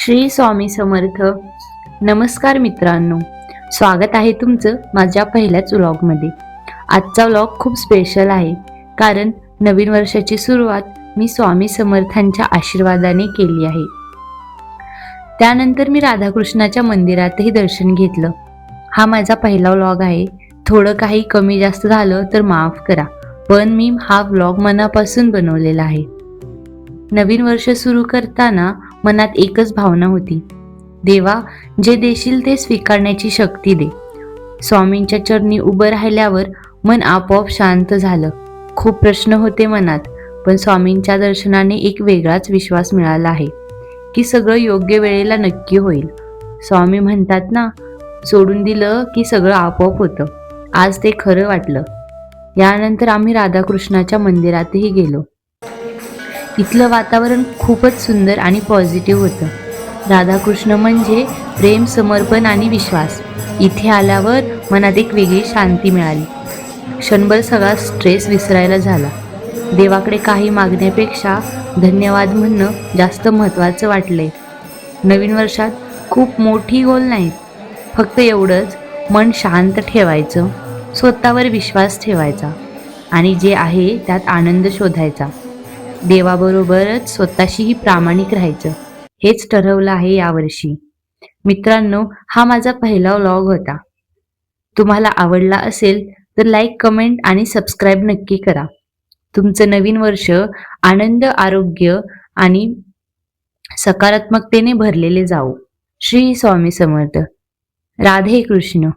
श्री स्वामी समर्थ. नमस्कार मित्रांनो, स्वागत आहे तुमचं माझ्या पहिल्याच व्लॉगमध्ये. आजचा व्लॉग खूप स्पेशल आहे, कारण नवीन वर्षाची सुरुवात मी स्वामी समर्थांच्या आशीर्वादाने केली आहे. त्यानंतर मी राधाकृष्णाच्या मंदिरातही दर्शन घेतलं. हा माझा पहिला व्लॉग आहे. थोडं काही कमी जास्त झालं तर माफ करा, पण मी हा व्लॉग मनापासून बनवलेला आहे. नवीन वर्ष सुरू करताना मनात एकच भावना होती, देवा, जे देशील ते स्वीकारण्याची शक्ती दे. स्वामींच्या चरणी उभं राहिल्यावर मन आपोआप शांत झालं. खूप प्रश्न होते मनात, पण स्वामींच्या दर्शनाने एक वेगळाच विश्वास मिळाला आहे की सगळं योग्य वेळेला नक्की होईल. स्वामी म्हणतात ना, सोडून दिलं की सगळं आपोआप होतं. आज ते खरं वाटलं. यानंतर आम्ही राधाकृष्णाच्या मंदिरातही गेलो. इथलं वातावरण खूपच सुंदर आणि पॉझिटिव्ह होतं. राधाकृष्ण म्हणजे प्रेम, समर्पण आणि विश्वास. इथे आल्यावर मनात एक वेगळी शांती मिळाली. क्षणभर सगळा स्ट्रेस विसरायला झाला. देवाकडे काही मागण्यापेक्षा धन्यवाद म्हणणं जास्त महत्त्वाचं वाटलंय. नवीन वर्षात खूप मोठी गोल नाहीत, फक्त एवढंच, मन शांत ठेवायचं, स्वतःवर विश्वास ठेवायचा आणि जे आहे त्यात आनंद शोधायचा. देवाबरोबरच स्वतःशीही प्रामाणिक राहायचं, हेच ठरवलं आहे यावर्षी. मित्रांनो, हा माझा पहिला व्लॉग होता. तुम्हाला आवडला असेल तर लाईक, कमेंट आणि सबस्क्राईब नक्की करा. तुमचं नवीन वर्ष आनंद, आरोग्य आणि सकारात्मकतेने भरलेले जाऊ. श्री स्वामी समर्थ. राधे कृष्ण.